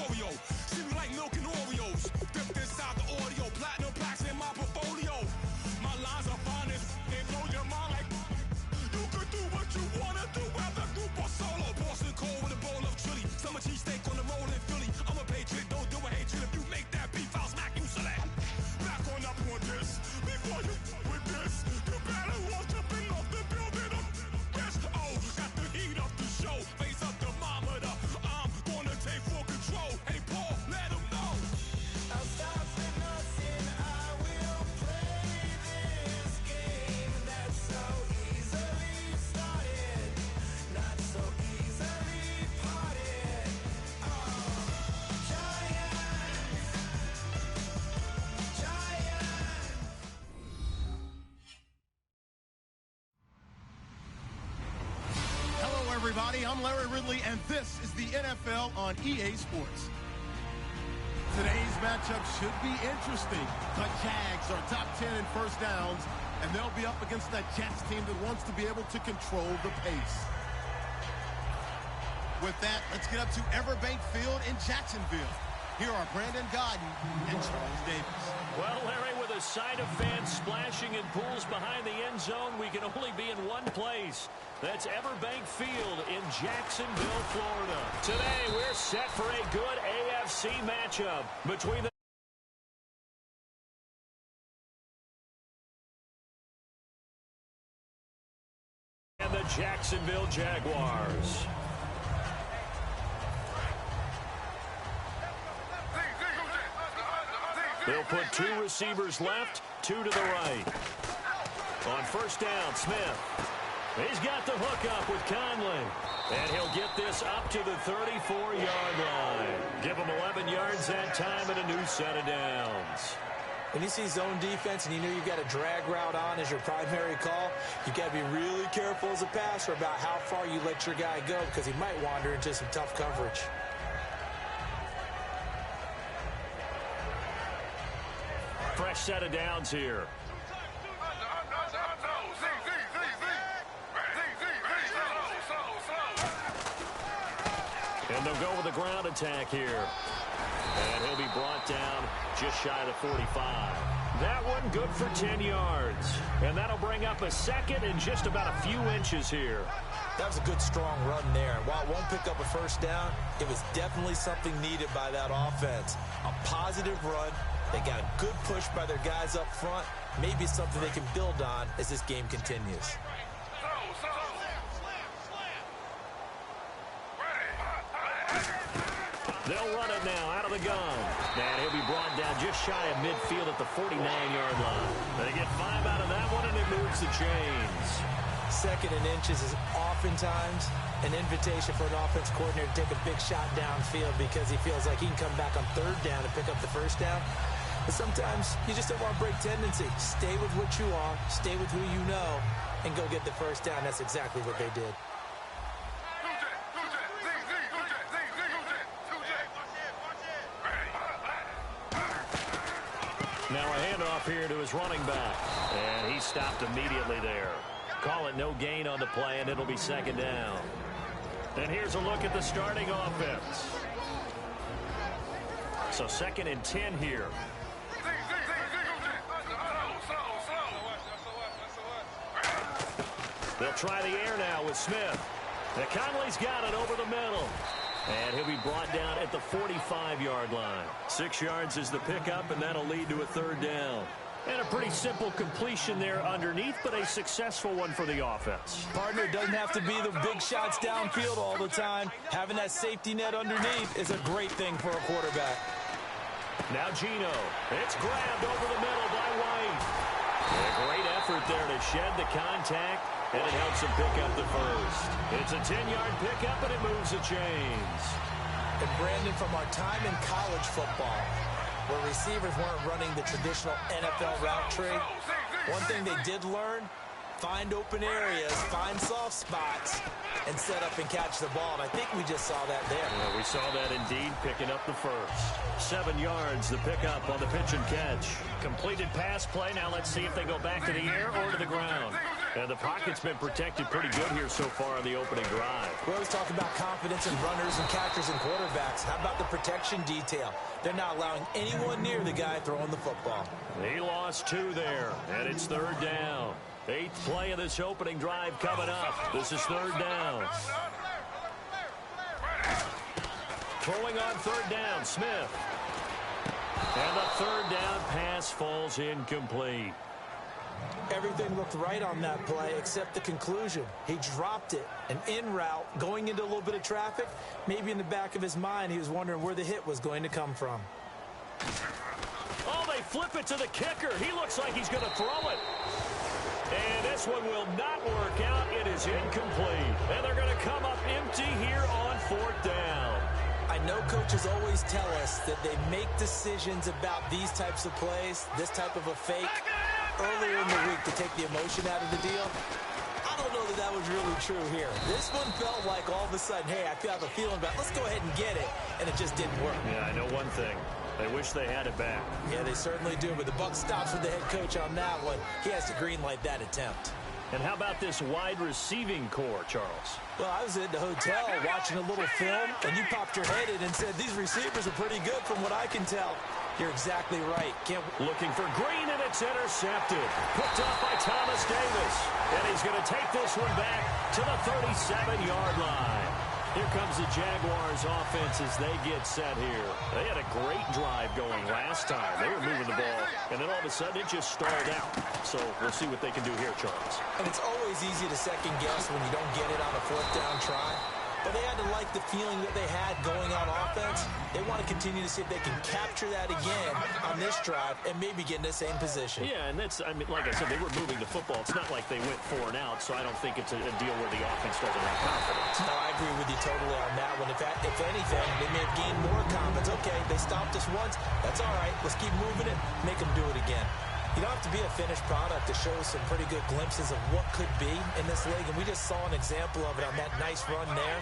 Oreo. See me like milk and Oreos. Dipped inside the audio. Platinum plaques in my portfolio. My lines are finest. They blow your mind like you could do what you wanna do, whether group or solo. Boston cold with a bowl of chili. Summer cheesesteak on the roll in Philly. I'm a patriot, don't do a hatred. If you make that beef, I'll smack you silly. Back on up on this. Before you with this, you better walk up and off the building up. Yes, oh, got the heat up the show. Face up the thermometer. I'm gonna take full control. Hey, Paul, let him know. I'll stop for nothing. I will play this game that's so easily started, not so easily parted. Hello, everybody. I'm Larry Ridley, and this is the NFL on EA Sports. Today's matchup should be interesting. The Jags are top 10 in first downs, and they'll be up against that Jets team that wants to be able to control the pace. With that, let's get up to Everbank Field in Jacksonville. Here are Brandon Godden and Charles Davis. Well, Larry, with a sight of fans splashing in pools behind the end zone, we can only be in one place. That's Everbank Field in Jacksonville, Florida. Today, we're set for a good AFC matchup between the and the Jacksonville Jaguars. They'll put two receivers left, two to the right. On first down, Smith. He's got the hook up with Conley. And he'll get this up to the 34-yard line. Give him 11 yards that time and a new set of downs. When you see zone defense and you know you've got a drag route on as your primary call, you've got to be really careful as a passer about how far you let your guy go because he might wander into some tough coverage. Fresh set of downs here. And they'll go with a ground attack here. And he'll be brought down just shy of the 45. That one good for 10 yards. And that'll bring up a second and just about a few inches here. That was a good, strong run there. While it won't pick up a first down, it was definitely something needed by that offense. A positive run. They got a good push by their guys up front. Maybe something they can build on as this game continues. They'll run it now out of the gun. And he'll be brought down just shy of midfield at the 49-yard line. They get 5 out of that one, and it moves the chains. Second and inches is oftentimes an invitation for an offense coordinator to take a big shot downfield because he feels like he can come back on third down and pick up the first down. But sometimes you just don't want to break tendency. Stay with what you are, stay with who you know, and go get the first down. That's exactly what they did. Now a handoff here to his running back. And he stopped immediately there. Call it no gain on the play, and it'll be second down. And here's a look at the starting offense. So second and 10 here. They'll try the air now with Smith. Now Conley's got it over the middle. And he'll be brought down at the 45-yard line. 6 yards is the pickup, and that'll lead to a third down. And a pretty simple completion there underneath, but a successful one for the offense. Partner, doesn't have to be the big shots downfield all the time. Having that safety net underneath is a great thing for a quarterback. Now Geno. It's grabbed over the middle by White. A great effort there to shed the contact, and it helps him pick up the first. It's a 10-yard pickup, and it moves the chains. And Brandon, from our time in college football, where receivers weren't running the traditional NFL route tree, one thing they did learn, find open areas, find soft spots, and set up and catch the ball. And I think we just saw that there. Yeah, we saw that indeed, picking up the first. 7 yards, the pickup on the pitch and catch. Completed pass play. Now let's see if they go back to the air or to the ground. And the pocket's been protected pretty good here so far on the opening drive. We always talk about confidence in runners and catchers and quarterbacks. How about the protection detail? They're not allowing anyone near the guy throwing the football. He lost 2 there, and it's 3rd down. 8th play of this opening drive coming up. This is 3rd down. Throwing on 3rd down, Smith. And the 3rd down pass falls incomplete. Everything looked right on that play except the conclusion. He dropped it, an in route, going into a little bit of traffic. Maybe in the back of his mind, he was wondering where the hit was going to come from. Oh, they flip it to the kicker. He looks like he's going to throw it. And this one will not work out. It is incomplete. And they're going to come up empty here on 4th down. I know coaches always tell us that they make decisions about these types of plays, this type of a fake, earlier in the week to take the emotion out of the deal. I don't know that that was really true here. This one felt like all of a sudden, hey, I have a feeling about, let's go ahead and get it, and it just didn't work. Yeah, I know one thing. They wish they had it back. Yeah, they certainly do, but the buck stops with the head coach on that one. He has to greenlight that attempt. And how about this wide receiving core, Charles? Well, I was at the hotel watching a little film, and you popped your head in and said, these receivers are pretty good from what I can tell. You're exactly right. Looking for Green, and it's intercepted. Picked up by Thomas Davis. And he's going to take this one back to the 37-yard line. Here comes the Jaguars offense as they get set here. They had a great drive going last time. They were moving the ball, and then all of a sudden it just stalled out. So we'll see what they can do here, Charles. And it's always easy to second guess when you don't get it on a 4th down try. But they had to like the feeling that they had going on offense. They want to continue to see if they can capture that again on this drive and maybe get in the same position. Yeah, and that's, I mean, like I said, they were moving the football. It's not like they went 4 and out, so I don't think it's a deal where the offense doesn't have confidence. No, I agree with you totally on that one. If anything, they may have gained more confidence. Okay, they stopped us once. That's all right. Let's keep moving it. Make them do it again. You don't have to be a finished product to show some pretty good glimpses of what could be in this league, and we just saw an example of it on that nice run there.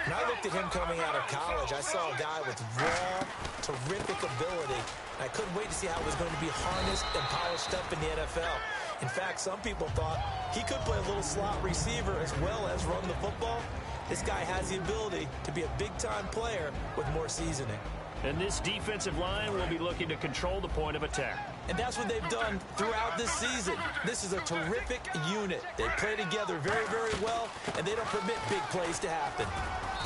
When I looked at him coming out of college, I saw a guy with raw, terrific ability, and I couldn't wait to see how it was going to be harnessed and polished up in the NFL. In fact, some people thought he could play a little slot receiver as well as run the football. This guy has the ability to be a big-time player with more seasoning. And this defensive line will be looking to control the point of attack. And that's what they've done throughout this season. This is a terrific unit. They play together very, very well, and they don't permit big plays to happen.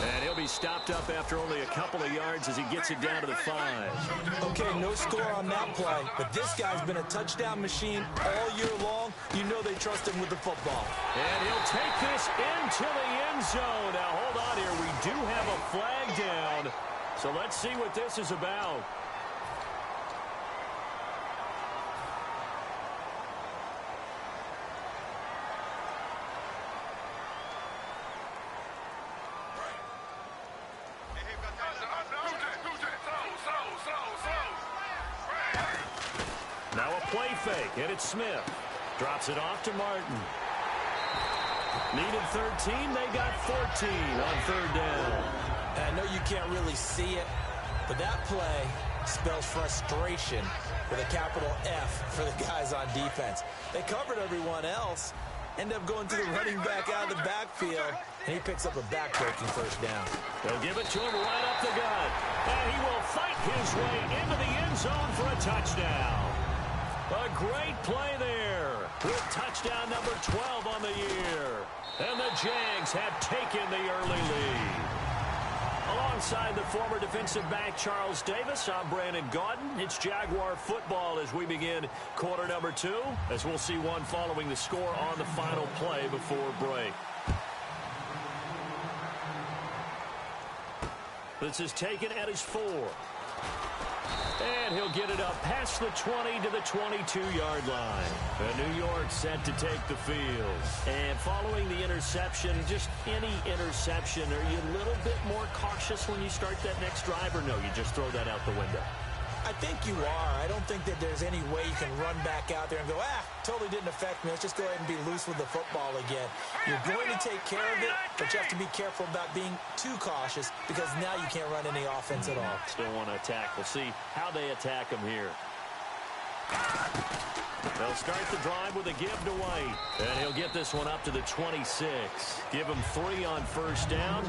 And he'll be stopped up after only a couple of yards as he gets it down to the 5. Okay, no score on that play, but this guy's been a touchdown machine all year long. You know they trust him with the football. And he'll take this into the end zone. Now, hold on here. We do have a flag down. So let's see what this is about. Now a play fake, and it's Smith. Drops it off to Martin. Needed 13, they got 14 on 3rd down. And I know you can't really see it, but that play spells frustration with a capital F for the guys on defense. They covered everyone else, end up going to the running back out of the backfield, and he picks up a back-breaking 1st down. They'll give it to him right up the gut, and he will fight his way into the end zone for a touchdown. A great play there with touchdown number 12 on the year. And the Jags have taken the early lead. Alongside the former defensive back Charles Davis, I'm Brandon Gaudin. It's Jaguar football as we begin quarter number 2, as we'll see one following the score on the final play before break. This is taken at his 4. And he'll get it up past the 20 to the 22-yard line. And New York set to take the field. And following the interception, just any interception, are you a little bit more cautious when you start that next drive, or no, you just throw that out the window? I think you are. I don't think that there's any way you can run back out there and go, totally didn't affect me. Let's just go ahead and be loose with the football again. You're going to take care of it, but you have to be careful about being too cautious because now you can't run any offense at all. Still want to attack. We'll see how they attack them here. They'll start the drive with a give to White. And he'll get this one up to the 26. Give him 3 on first down.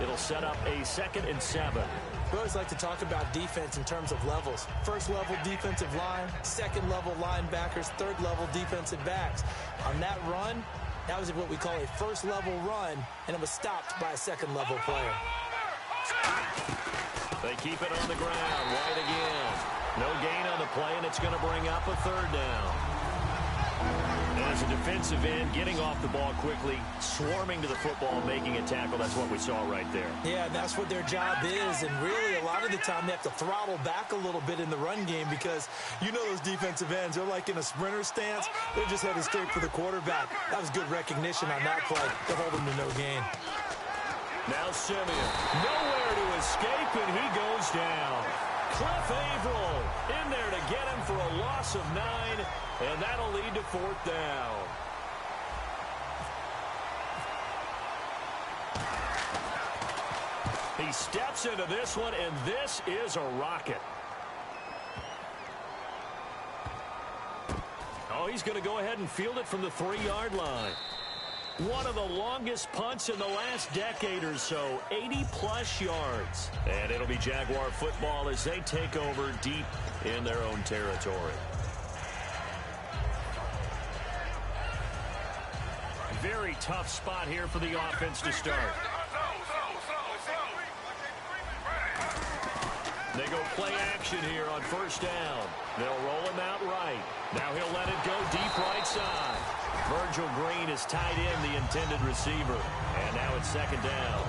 It'll set up a 2nd and 7. We always like to talk about defense in terms of levels. First level defensive line, second level linebackers, third level defensive backs. On that run, that was what we call a first level run, and it was stopped by a second level player. They keep it on the ground. White again. No gain on the play, and it's going to bring up a 3rd down. And as a defensive end, getting off the ball quickly, swarming to the football, making a tackle, that's what we saw right there. Yeah, that's what their job is, and really a lot of the time they have to throttle back a little bit in the run game because you know those defensive ends, they're like in a sprinter stance. They're just headed straight for the quarterback. That was good recognition on that play. They hold him to no gain. Now Simeon, nowhere to escape, and he goes down. Cliff Averill in there to get him for a loss of 9, and that'll lead to 4th down. He steps into this one, and this is a rocket. Oh, he's going to go ahead and field it from the 3-yard line. One of the longest punts in the last decade or so, 80-plus yards. And it'll be Jaguar football as they take over deep in their own territory. Very tough spot here for the offense to start. They go play action here on first down. They'll roll him out right. Now he'll let it go deep right side. Virgil Green is tied in the intended receiver. And now it's 2nd down.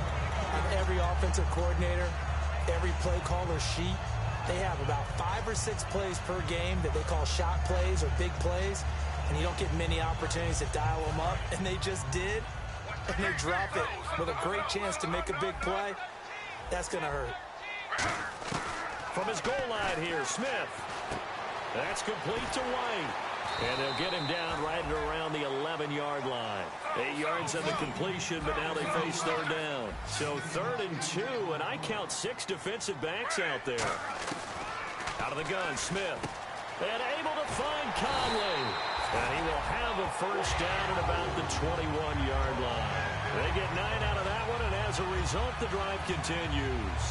On every offensive coordinator, every play caller sheet, they have about 5 or 6 plays per game that they call shot plays or big plays. And you don't get many opportunities to dial them up. And they just did. And they drop it with a great chance to make a big play. That's going to hurt. From his goal line here, Smith. That's complete to White. And they'll get him down right around the 11-yard line. 8 yards on the completion, but now they face 3rd down. So 3rd and 2, and I count 6 defensive backs out there. Out of the gun, Smith. And able to find Conley. And he will have a first down at about the 21-yard line. They get 9 out of that one, and as a result, the drive continues.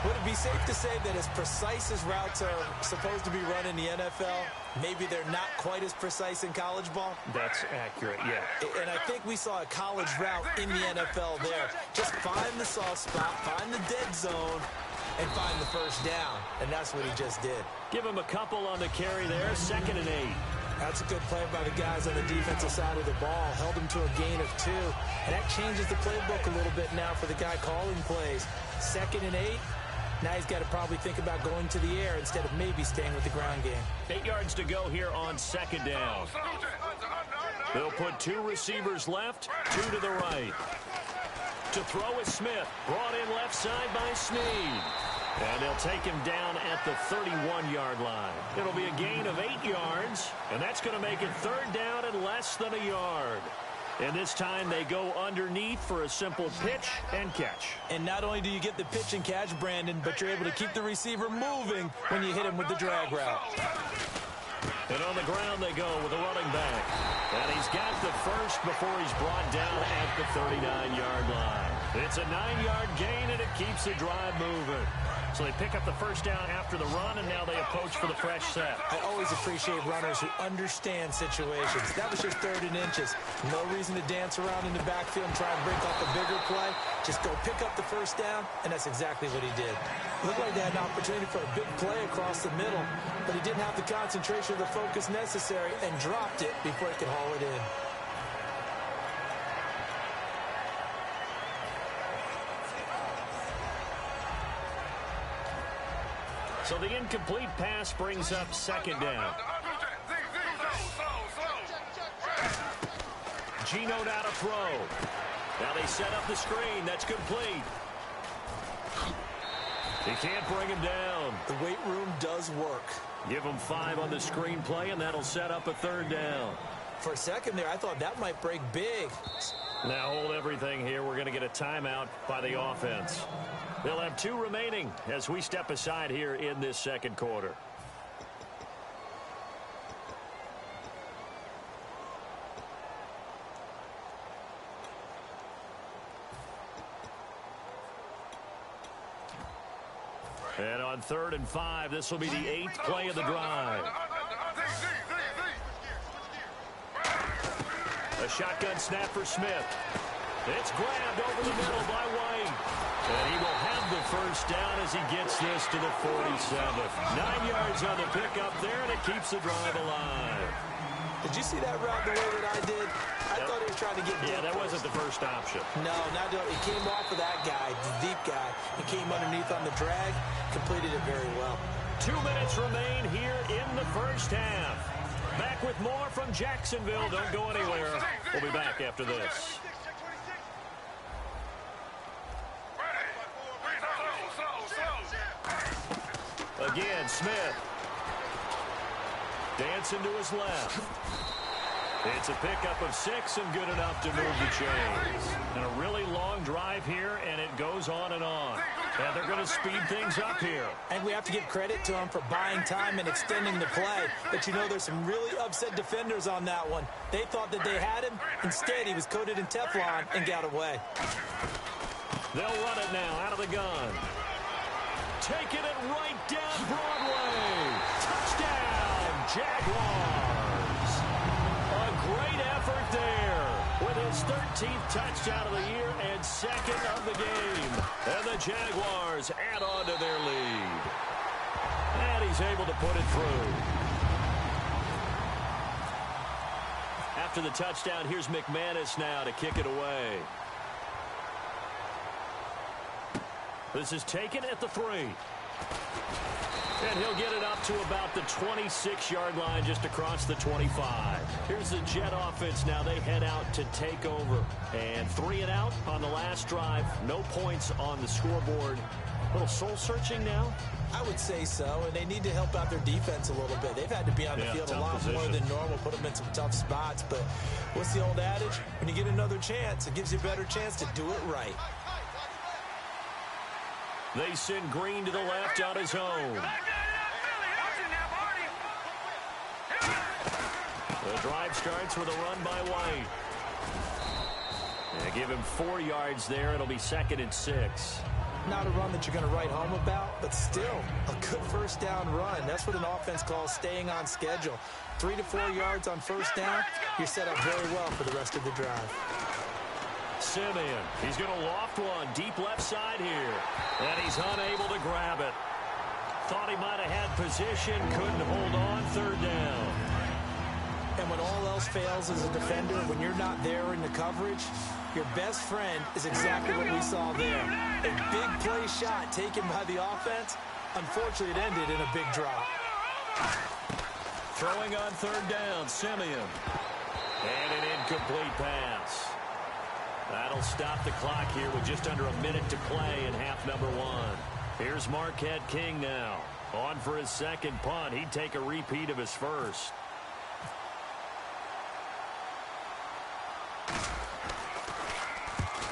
Would it be safe to say that as precise as routes are supposed to be run in the NFL, maybe they're not quite as precise in college ball? That's accurate, yeah. And I think we saw a college route in the NFL there. Just find the soft spot, find the dead zone, and find the first down. And that's what he just did. Give him a couple on the carry there, 2nd and 8. That's a good play by the guys on the defensive side of the ball. Held him to a gain of 2. And that changes the playbook a little bit now for the guy calling plays. 2nd and 8. Now he's got to probably think about going to the air instead of maybe staying with the ground game. 8 yards to go here on 2nd down. They'll put 2 receivers left, 2 to the right. To throw is Smith. Brought in left side by Snead. And they'll take him down at the 31-yard line. It'll be a gain of 8 yards, and that's going to make it 3rd down and less than a yard. And this time they go underneath for a simple pitch and catch. And not only do you get the pitch and catch, Brandon, but you're able to keep the receiver moving when you hit him with the drag route. And on the ground they go with a running back. And he's got the first before he's brought down at the 39-yard line. It's a 9-yard gain, and it keeps the drive moving. So they pick up the first down after the run, and now they approach for the fresh set. I always appreciate runners who understand situations. That was just 3rd and inches. No reason to dance around in the backfield and try and break off a bigger play. Just go pick up the first down, and that's exactly what he did. Looked like they had an opportunity for a big play across the middle, but he didn't have the concentration or the focus necessary and dropped it before he could haul it in. So the incomplete pass brings up 2nd down. Gino now to throw. Now they set up the screen. That's complete. He can't bring him down. The weight room does work. Give him 5 on the screenplay, and that'll set up a 3rd down. For a second there, I thought that might break big. Now hold everything here. We're going to get a timeout by the offense. They'll have 2 remaining as we step aside here in this 2nd quarter. And on 3rd and 5, this will be the 8th play of the drive. A shotgun snap for Smith. It's grabbed over the middle by White. And he will have the first down as he gets this to the 47. 9 yards on the pickup there, and it keeps the drive alive. Did you see that route the way that I did? I thought he was trying to get deep. Yeah, that wasn't the first option. No, not doing it. He came off of that guy, the deep guy. He came underneath on the drag, completed it very well. 2 minutes remain here in the first half. Back with more from Jacksonville. Don't go anywhere. We'll be back after this. Again, Smith. Dancing to his left. It's a pickup of 6 and good enough to move the chains. And a really long drive here, and it goes on and on. And they're going to speed things up here. And we have to give credit to him for buying time and extending the play. But you know, there's some really upset defenders on that one. They thought that they had him. Instead, he was coated in Teflon and got away. They'll run it now out of the gun. Taking it right down Broadway. Touchdown, Jaguars. A great effort there with his 13th touchdown of the year and 2nd of the game. And the Jaguars add on to their lead. And he's able to put it through. After the touchdown, here's McManus now to kick it away. This is taken at the 3. And he'll get it up to about the 26-yard line, just across the 25. Here's the Jet offense now. They head out to take over. And 3 and out on the last drive. No points on the scoreboard. A little soul-searching now? I would say so, and they need to help out their defense a little bit. They've had to be on the field a lot more than normal, put them in some tough spots. But what's the old adage? When you get another chance, it gives you a better chance to do it right. They send Green to the left on his own. The drive starts with a run by White. They give him 4 yards there. It'll be 2nd and 6. Not a run that you're going to write home about, but still a good first down run. That's what an offense calls staying on schedule. 3 to 4 yards on first down, you're set up very well for the rest of the drive. Simeon, he's going to loft one deep left side here. And he's unable to grab it. Thought he might have had position, couldn't hold on, 3rd down. And when all else fails as a defender, when you're not there in the coverage, your best friend is exactly what we saw there. A big play shot taken by the offense. Unfortunately, it ended in a big drop. Throwing on 3rd down, Simeon. And an incomplete pass. That'll stop the clock here with just under a minute to play in half number 1. Here's Marquette King now. On for his 2nd punt. He'd take a repeat of his first.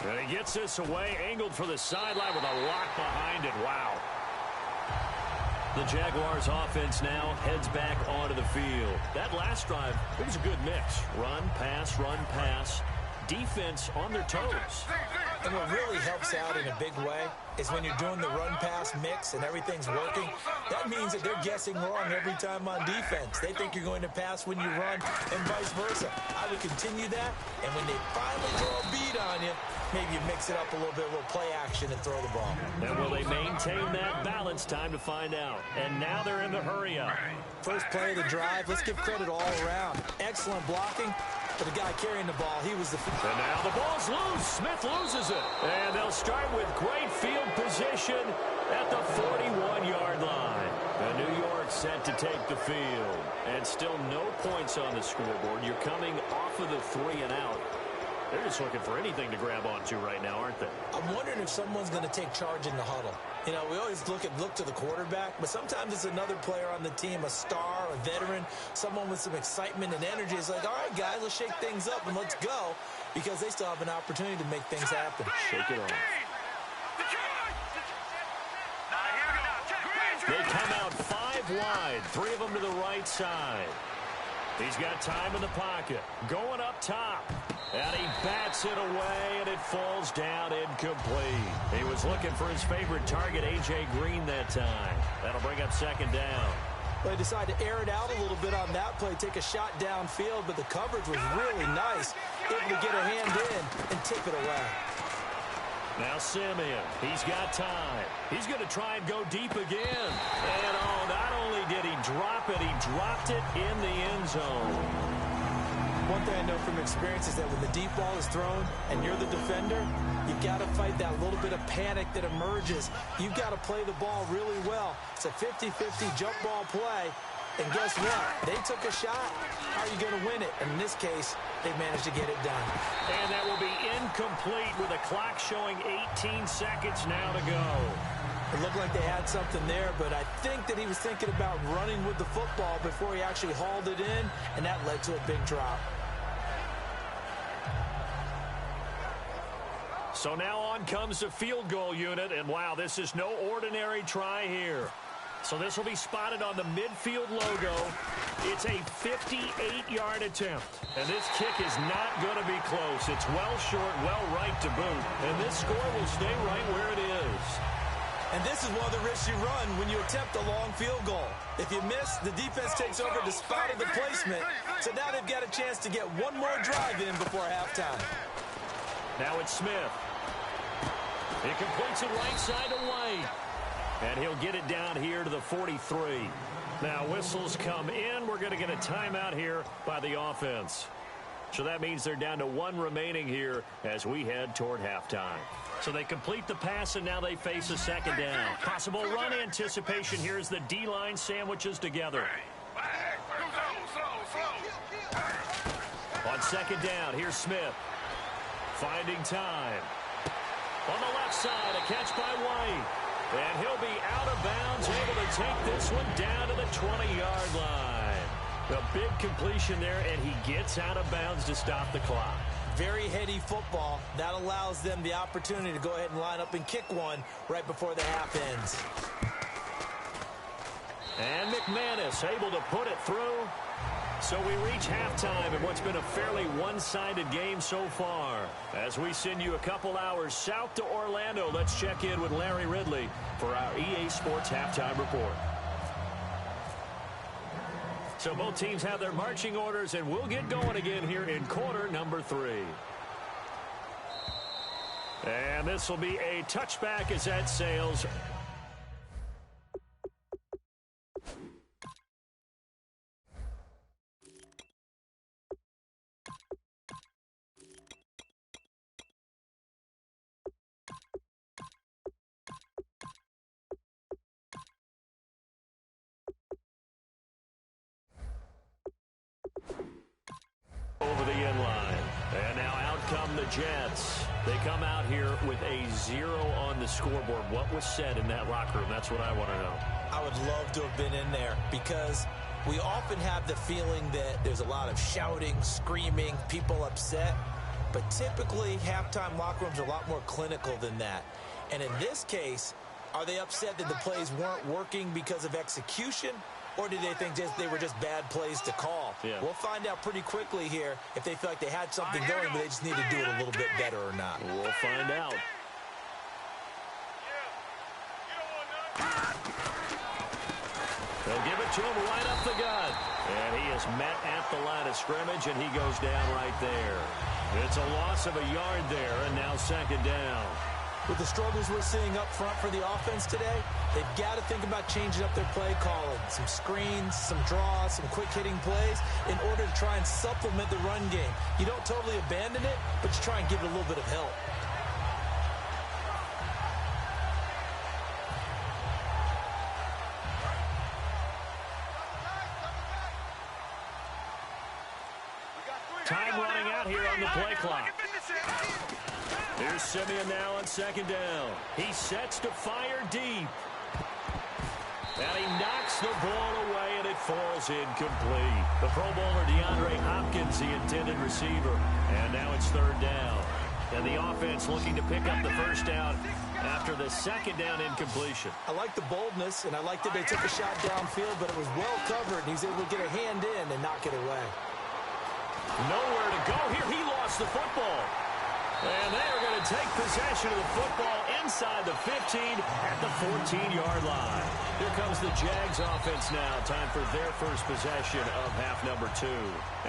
And he gets this away, angled for the sideline with a lock behind it. Wow. The Jaguars offense now heads back onto the field. That last drive, it was a good mix. Run, pass. Defense on their toes. And what really helps out in a big way is when you're doing the run-pass mix and everything's working, that means that they're guessing wrong every time on defense. They think you're going to pass when you run and vice versa. I would continue that, and when they finally throw a beat on you, maybe you mix it up a little bit, a little play action and throw the ball. And will they maintain that balance? Time to find out. And now they're in the hurry-up. First play of the drive, let's give credit all around. Excellent blocking. For the guy carrying the ball, he was the... And now the ball's loose. Smith loses it. And they'll start with great field position at the 41-yard line. And New York set to take the field. And still no points on the scoreboard. You're coming off of the 3 and out. They're just looking for anything to grab onto right now, aren't they? I'm wondering if someone's going to take charge in the huddle. You know, we always look to the quarterback, but sometimes it's another player on the team, a star, a veteran, someone with some excitement and energy. It's like, all right, guys, let's shake things up and let's go, because they still have an opportunity to make things happen. Shake it off. They come out 5 wide, 3 of them to the right side. He's got time in the pocket. Going up top. And he bats it away, and it falls down incomplete. He was looking for his favorite target, A.J. Green, that time. That'll bring up second down. Well, he decided to air it out a little bit on that play, take a shot downfield, but the coverage was really nice. Able to get a hand in and tip it away. Now Simeon, he's got time. He's going to try and go deep again. And not only did he drop it, he dropped it in the end zone. One thing I know from experience is that when the deep ball is thrown and you're the defender, you've got to fight that little bit of panic that emerges. You've got to play the ball really well. It's a 50-50 jump ball play. And guess what? They took a shot. How are you going to win it? And in this case, they managed to get it done. And that will be incomplete with the clock showing 18 seconds now to go. It looked like they had something there, but I think that he was thinking about running with the football before he actually hauled it in, and that led to a big drop. So now on comes the field goal unit, and wow, this is no ordinary try here. So this will be spotted on the midfield logo. It's a 58-yard attempt, and this kick is not going to be close. It's well short, well right to boot, and this score will stay right where it is. And this is one of the risks you run when you attempt a long field goal. If you miss, the defense takes over despite of the placement, so now they've got a chance to get one more drive in before halftime. Now it's Smith. He completes it right side to White. And he'll get it down here to the 43. Now whistles come in. We're going to get a timeout here by the offense. So that means they're down to one remaining here as we head toward halftime. So they complete the pass, and now they face a second down. Possible run anticipation here as the D-line sandwiches together. On second down, here's Smith. Finding time. On the left side, a catch by White. And he'll be out of bounds, able to take this one down to the 20-yard line. A big completion there, and he gets out of bounds to stop the clock. Very heady football. That allows them the opportunity to go ahead and line up and kick one right before the half ends. And McManus able to put it through. So we reach halftime in what's been a fairly one-sided game so far. As we send you a couple hours south to Orlando, let's check in with Larry Ridley for our EA Sports Halftime Report. So both teams have their marching orders, and we'll get going again here in quarter number 3. And this will be a touchback as that sails. Over the end line. And now out come the Jets. They come out here with a 0 on the scoreboard. What was said in that locker room? That's what I want to know. I would love to have been in there because we often have the feeling that there's a lot of shouting, screaming, people upset. But typically, halftime locker rooms are a lot more clinical than that. And in this case, are they upset that the plays weren't working because of execution? Or did they think they were just bad plays to call? Yeah. We'll find out pretty quickly here if they feel like they had something going, but they just need to do it a little bit better or not. We'll find out. They'll give it to him right up the gut. And he is met at the line of scrimmage, and he goes down right there. It's a loss of a yard there, and now second down. With the struggles we're seeing up front for the offense today, they've got to think about changing up their play calling. Some screens, some draws, some quick-hitting plays in order to try and supplement the run game. You don't totally abandon it, but you try and give it a little bit of help. Time running out here on the play clock. Here's Simeon now on second down. He sets to fire deep. And he knocks the ball away, and it falls incomplete. The Pro Bowler DeAndre Hopkins, the intended receiver. And now it's third down. And the offense looking to pick up the first down after the second down incompletion. I like the boldness, and I like that they took a shot downfield, but it was well covered, and he's able to get a hand in and knock it away. Nowhere to go here. He lost the football. And they are going to take possession of the football inside the 15 at the 14-yard line. Here comes the Jags offense now. Time for their first possession of half number 2.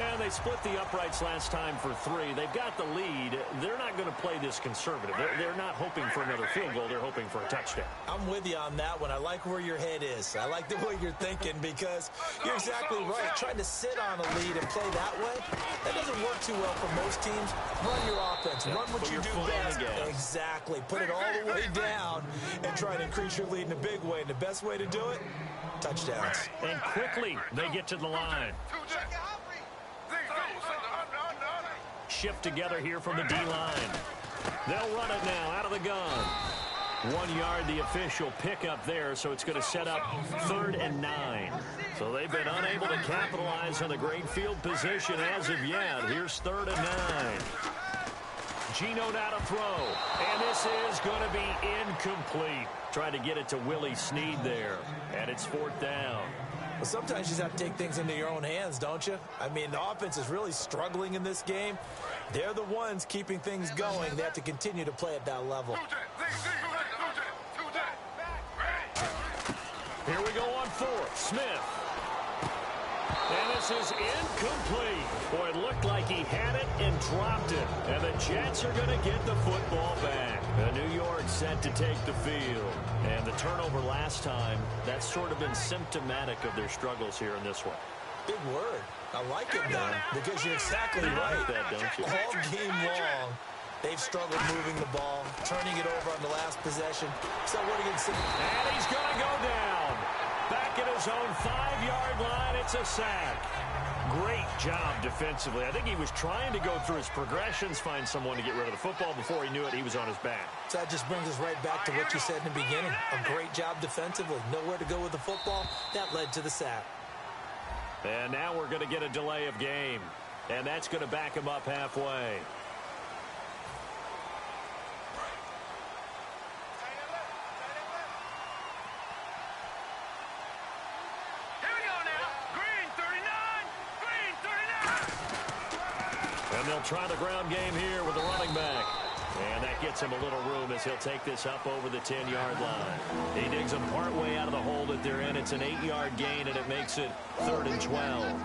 And they split the uprights last time for 3. They've got the lead. They're not going to play this conservative. They're not hoping for another field goal. They're hoping for a touchdown. I'm with you on that one. I like where your head is. I like the way you're thinking because you're exactly right. Trying to sit on a lead and play that way, that doesn't work too well for most teams. Run your offense. Run what you do best. Exactly. Put it all the way down and try to increase your lead in a big way. And the best way to do it, touchdowns. And quickly, they get to the line. Shift together here from the D-line. They'll run it now out of the gun. 1 yard, the official pickup there, so it's going to set up 3rd and 9. So they've been unable to capitalize on the great field position as of yet. Here's 3rd and 9. Geno now to throw, and this is going to be incomplete. Trying to get it to Willie Snead there, and it's 4th down. Well, sometimes you just have to take things into your own hands, don't you? I mean, the offense is really struggling in this game. They're the ones keeping things going. They have to continue to play at that level. Here we go on 4th. Smith. And this is incomplete. Boy, it looked like he had it and dropped it. And the Jets are going to get the football back. New York set to take the field. And the turnover last time, that's sort of been symptomatic of their struggles here in this one. Big word. I like it, man, because you're exactly right. Like that, don't you? All game long, they've struggled moving the ball, turning it over on the last possession. So what are you going to see? And he's going to go down. Back at his own 5-yard line, it's a sack. Great job defensively. I think he was trying to go through his progressions, find someone to get rid of the football. Before he knew it, he was on his back. So that just brings us right back to what you said in the beginning. A great job defensively. Nowhere to go with the football. That led to the sack. And now we're going to get a delay of game. And that's going to back him up halfway. And they'll try the ground game here with the running back. And that gets him a little room as he'll take this up over the 10-yard line. He digs him partway out of the hole that they're in. It's an 8-yard gain, and it makes it 3rd and 12. Here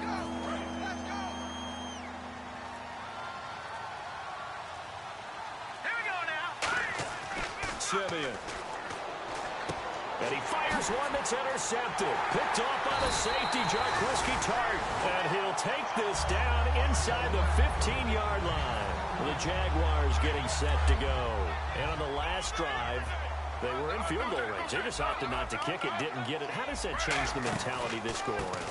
we go now. Simeon. And he fires one that's intercepted. Picked off by the safety, Jarquiski Tart. And he'll take this down inside the 15-yard line. The Jaguars getting set to go. And on the last drive, they were in field goal range. They just opted not to kick it, didn't get it. How does that change the mentality this go-around?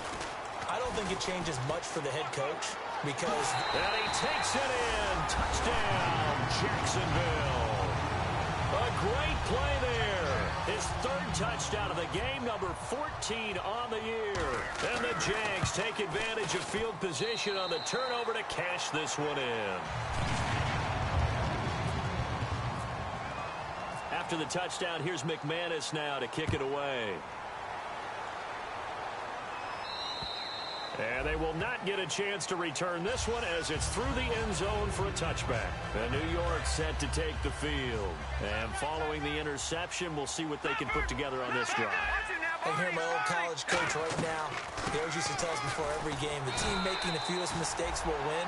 I don't think it changes much for the head coach because... And he takes it in. Touchdown, Jacksonville. A great play there. His 3rd touchdown of the game, number 14 on the year. And the Jags take advantage of field position on the turnover to cash this one in. After the touchdown, here's McManus now to kick it away. And they will not get a chance to return this one as it's through the end zone for a touchback. And New York set to take the field. And following the interception, we'll see what they can put together on this drive. I hear my old college coach right now. He always used to tell us before every game, the team making the fewest mistakes will win.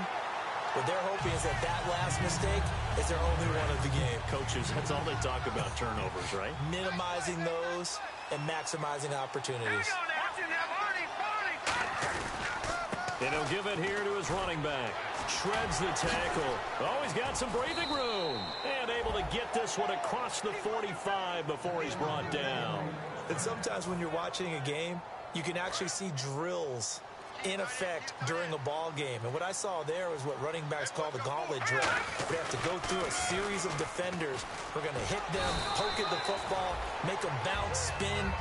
What they're hoping is that that last mistake is their only one of the game. Coaches, that's all they talk about, turnovers, right? Minimizing those and maximizing opportunities. And he'll give it here to his running back. Shreds the tackle. Oh, he's got some breathing room. And able to get this one across the 45 before he's brought down. And sometimes when you're watching a game, you can actually see drills in effect during a ball game. And what I saw there was what running backs call the gauntlet drill. We have to go through a series of defenders. We're going to hit them, poke at the football, make them bounce, spin,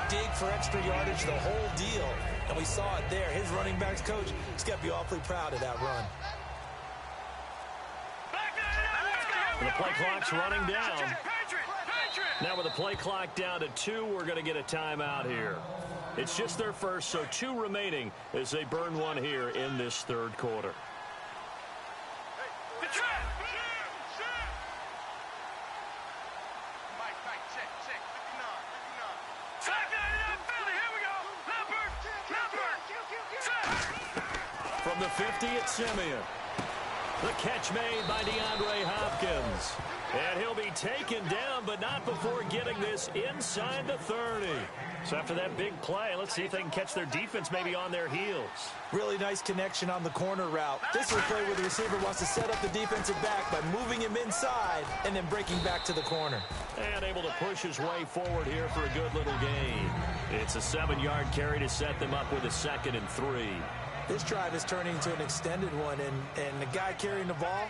dig for extra yardage, the whole deal. And we saw it there. His running backs coach has got to be awfully proud of that run. And the play clock's running down. Now with the play clock down to 2, we're going to get a timeout here. It's just their first, so 2 remaining as they burn one here in this 3rd quarter. From the 50, it's Simeon. The catch made by DeAndre Hopkins. And he'll be taken down, but not before getting this inside the 30. So after that big play, let's see if they can catch their defense maybe on their heels. Really nice connection on the corner route. This is a play where the receiver wants to set up the defensive back by moving him inside and then breaking back to the corner. And able to push his way forward here for a good little gain. It's a 7-yard carry to set them up with a 2nd and 3. This drive is turning into an extended one, and the guy carrying the ball,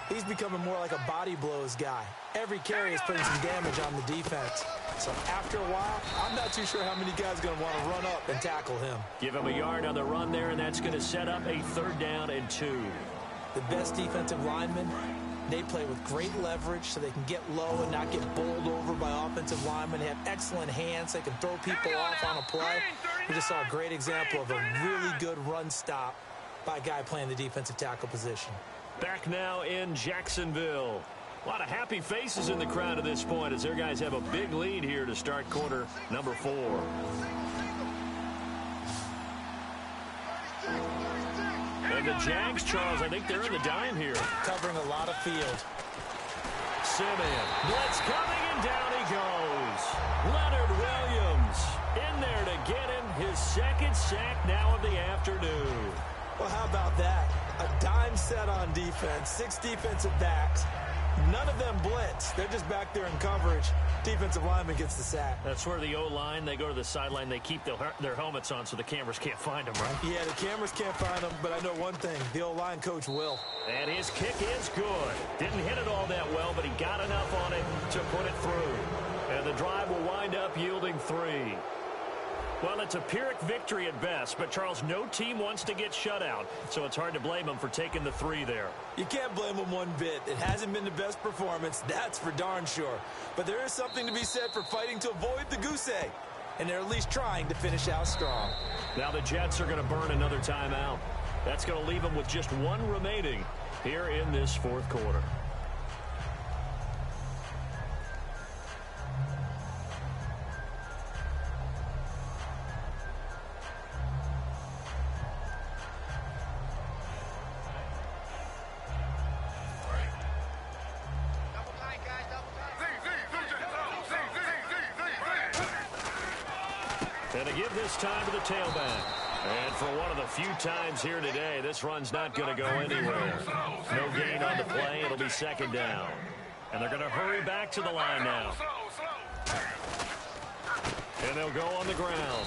he's becoming more like a body blows guy. Every carry is putting some damage on the defense. So after a while, I'm not too sure how many guys are going to want to run up and tackle him. Give him a yard on the run there, and that's going to set up a 3rd down and 2. The best defensive linemen, they play with great leverage so they can get low and not get bowled over by offensive linemen. They have excellent hands. They can throw people off on a play. We just saw a great example of a really good run stop by a guy playing the defensive tackle position. Back now in Jacksonville. A lot of happy faces in the crowd at this point as their guys have a big lead here to start quarter number 4. And the Jags, Charles, I think they're in the dime here. Covering a lot of field. Simeon, blitz coming, and down he goes. Leonard Williams in there to get him his 2nd sack now of the afternoon. Well, how about that? A dime set on defense, 6 defensive backs. None of them blitz. They're just back there in coverage. Defensive lineman gets the sack. That's where the O-line, they go to the sideline, they keep their helmets on so the cameras can't find them, right? Yeah, the cameras can't find them, but I know one thing. The O-line coach will. And his kick is good. Didn't hit it all that well, but he got enough on it to put it through. And the drive will wind up yielding 3. Well, it's a Pyrrhic victory at best, but, Charles, no team wants to get shut out, so it's hard to blame them for taking the 3 there. You can't blame them one bit. It hasn't been the best performance, that's for darn sure. But there is something to be said for fighting to avoid the goose egg, and they're at least trying to finish out strong. Now the Jets are going to burn another timeout. That's going to leave them with just 1 remaining here in this 4th quarter. And to give this time to the tailback. And for one of the few times here today, this run's not going to go anywhere. No gain on the play. It'll be 2nd down. And they're going to hurry back to the line now. And they'll go on the ground.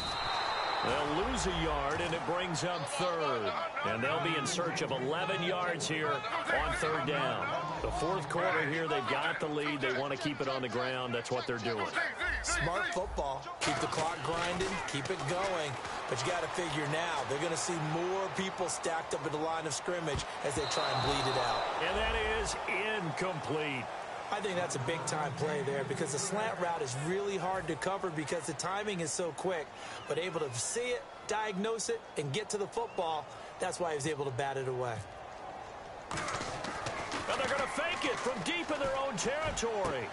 They'll lose a yard, and it brings up 3rd. And they'll be in search of 11 yards here on 3rd down. The 4th quarter here, they've got the lead. They want to keep it on the ground. That's what they're doing. Smart football. Keep the clock grinding. Keep it going. But you got to figure now, they're going to see more people stacked up at the line of scrimmage as they try and bleed it out. And that is incomplete. I think that's a big-time play there because the slant route is really hard to cover because the timing is so quick. But able to see it, diagnose it, and get to the football, that's why he was able to bat it away. And they're going to fake it from deep in their own territory.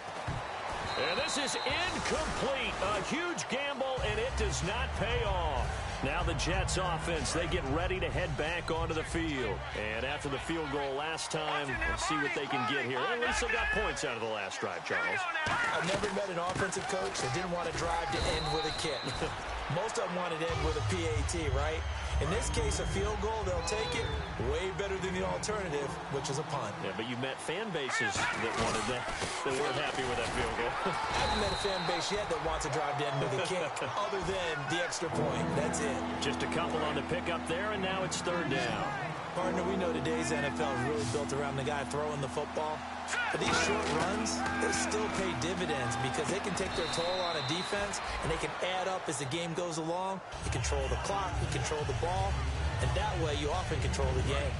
And this is incomplete. A huge gamble, and it does not pay off. Now the Jets offense, they get ready to head back onto the field. And after the field goal last time, we'll see what they can get here. At least they got points out of the last drive, Charles. I've never met an offensive coach that didn't want to drive to end with a kick. Most of them wanted to end with a PAT, right? In this case, a field goal, they'll take it way better than the alternative, which is a punt. Yeah, but you met fan bases that wanted that weren't happy with that field goal. I haven't met a fan base yet that wants to drive to end with a kick, other than the extra point. That's it. Just a couple on the pickup there, and now it's 3rd down. Partner, we know today's NFL is really built around the guy throwing the football. But these short runs, they still pay dividends because they can take their toll on a defense and they can add up as the game goes along. You control the clock, you control the ball, and that way you often control the game.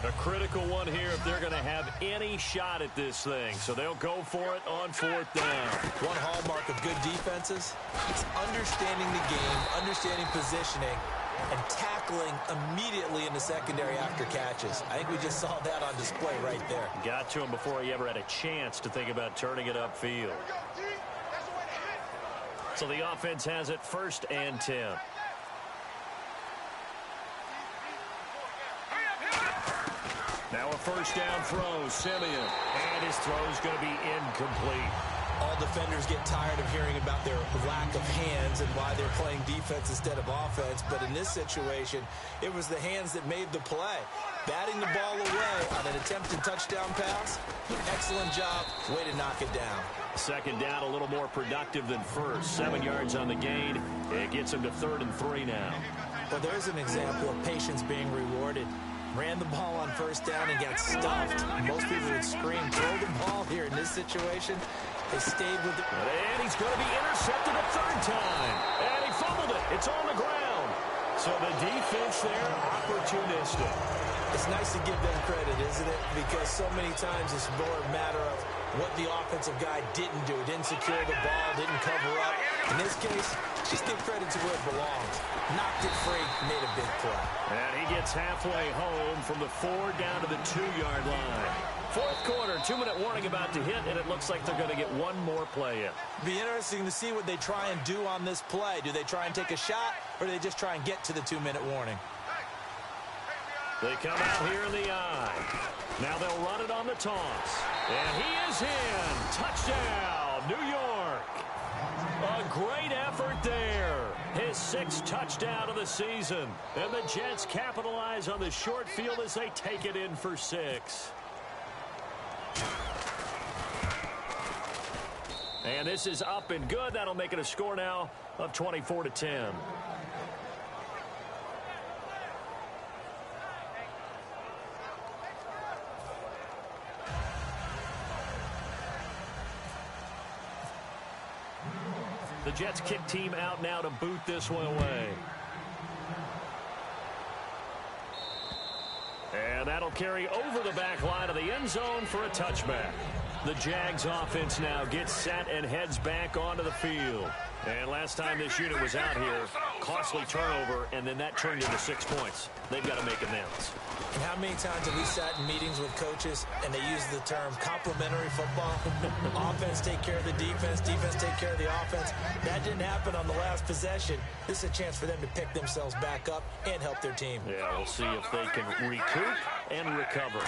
A critical one here if they're going to have any shot at this thing. So they'll go for it on 4th down. One hallmark of good defenses is understanding the game, understanding positioning, and tackling immediately in the secondary after catches. I think we just saw that on display right there. Got to him before he ever had a chance to think about turning it upfield. So the offense has it 1st and 10. Now a 1st down throw, Simeon. And his throw is going to be incomplete. All defenders get tired of hearing about their lack of hands and why they're playing defense instead of offense. But in this situation, it was the hands that made the play. Batting the ball away on an attempted touchdown pass. Excellent job. Way to knock it down. 2nd down, a little more productive than 1st. 7 yards on the gain. It gets him to 3rd and 3 now. Well, there's an example of patience being rewarded. Ran the ball on 1st down and got stuffed. Most people would scream, throw the ball here. In this situation, they stayed with it. And he's going to be intercepted a 3rd time. And he fumbled it. It's on the ground. So the defense there, opportunistic. It's nice to give them credit, isn't it? Because so many times it's more a matter of what the offensive guy didn't do. Didn't secure the ball, didn't cover up. In this case, just give credit to where it belongs. Knocked it free, made a big play. And he gets halfway home from the 4 down to the 2-yard line. 4th quarter, 2-minute warning about to hit, and it looks like they're going to get one more play in. Be interesting to see what they try and do on this play. Do they try and take a shot, or do they just try and get to the 2-minute warning? They come out here in the eye. Now they'll run it on the toss. And he is in. Touchdown, New York. A great effort there. His 6th touchdown of the season. And the Jets capitalize on the short field as they take it in for 6. And this is up and good. That'll make it a score now of 24-10. The Jets kick team out now to boot this one away. And that'll carry over the back line of the end zone for a touchback. The Jags offense now gets set and heads back onto the field. And last time this unit was out here, costly turnover, and then that turned into 6 points. They've got to make amends. And how many times have we sat in meetings with coaches and they use the term complementary football? Offense take care of the defense, defense take care of the offense. That didn't happen on the last possession. This is a chance for them to pick themselves back up and help their team. Yeah, we'll see if they can recoup and recover.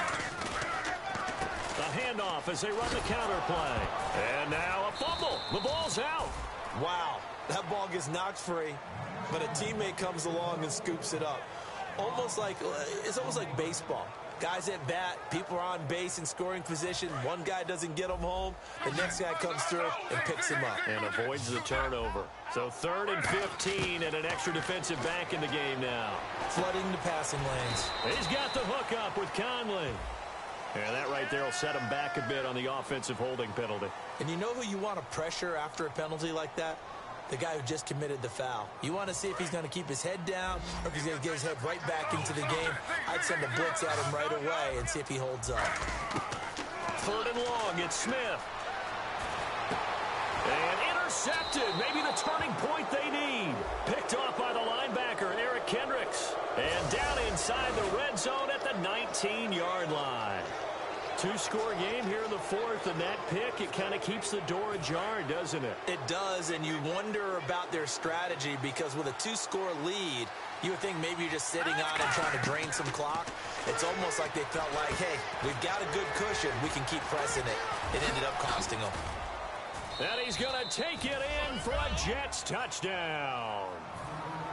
The handoff as they run the counter play. And now a fumble. The ball's out. Wow, that ball gets knocked free, but a teammate comes along and scoops it up. It's almost like baseball. Guys at bat, people are on base in scoring position. One guy doesn't get them home. The next guy comes through and picks him up. And avoids the turnover. So 3rd and 15 and an extra defensive back in the game now. Flooding the passing lanes. He's got the hook up with Conley. And that right there will set him back a bit on the offensive holding penalty. And you know who you want to pressure after a penalty like that? The guy who just committed the foul. You want to see if he's going to keep his head down or if he's going to get his head right back into the game. I'd send a blitz at him right away and see if he holds up. 3rd and long, it's Smith. And intercepted. Maybe the turning point they need. Picked off by the linebacker, Eric Kendricks. And down inside the red zone at the 19-yard line. 2-score game here in the 4th, and that pick, it kind of keeps the door ajar, doesn't it? It does, and you wonder about their strategy because with a 2-score lead, you would think maybe you're just sitting on and trying to drain some clock. It's almost like they felt like, hey, we've got a good cushion. We can keep pressing it. It ended up costing them. And he's going to take it in for a Jets touchdown.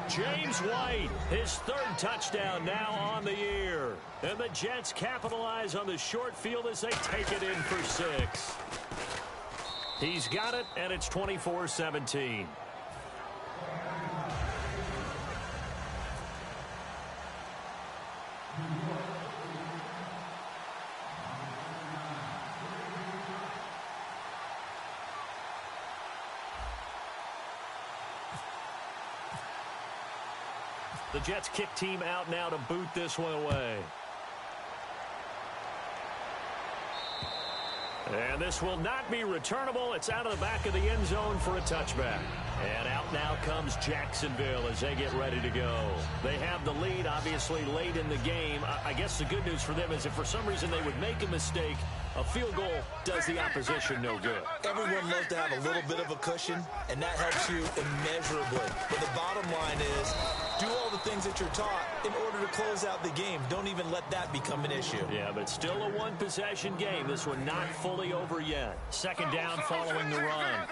James White, his 3rd touchdown now on the year. And the Jets capitalize on the short field as they take it in for 6. He's got it, and it's 24-17. The Jets kick team out now to boot this one away. And this will not be returnable. It's out of the back of the end zone for a touchback. And out now comes Jacksonville as they get ready to go. They have the lead, obviously, late in the game. I guess the good news for them is if for some reason they would make a mistake, a field goal does the opposition no good. Everyone loves to have a little bit of a cushion, and that helps you immeasurably. But the bottom line is, do all the things that you're taught in order to close out the game. Don't even let that become an issue. Yeah, but still a one-possession game. This one not fully over yet. Second down following the run.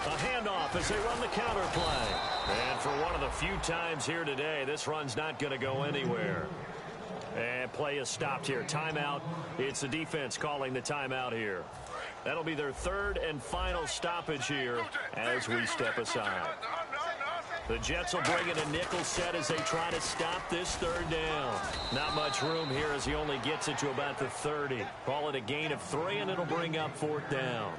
A handoff as they run the counter play. And for one of the few times here today, this run's not going to go anywhere. And play is stopped here. Timeout. It's the defense calling the timeout here. That'll be their third and final stoppage here as we step aside. The Jets will bring in a nickel set as they try to stop this third down. Not much room here as he only gets it to about the 30. Call it a gain of 3, and it'll bring up fourth down.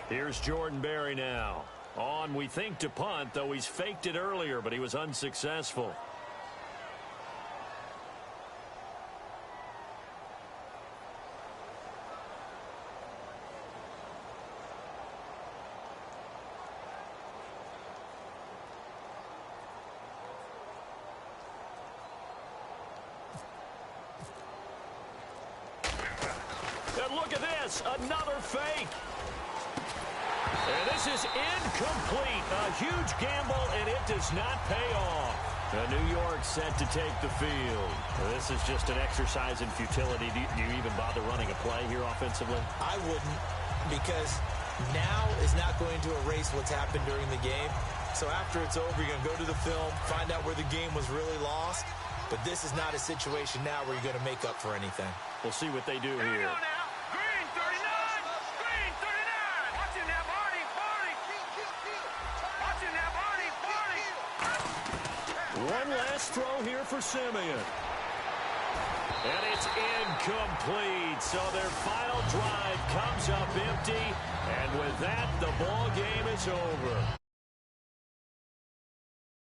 Here's Jordan Berry now. On, we think, to punt, though he's faked it earlier, but he was unsuccessful. And look at this, another fake. And this is incomplete. A huge gamble, and it does not pay off. New York set to take the field. This is just an exercise in futility. Do you even bother running a play here offensively? I wouldn't, because now is not going to erase what's happened during the game. So after it's over, you're going to go to the film, find out where the game was really lost. But this is not a situation now where you're going to make up for anything. We'll see what they do here. One last throw here for Simeon. And it's incomplete. So their final drive comes up empty. And with that, the ball game is over.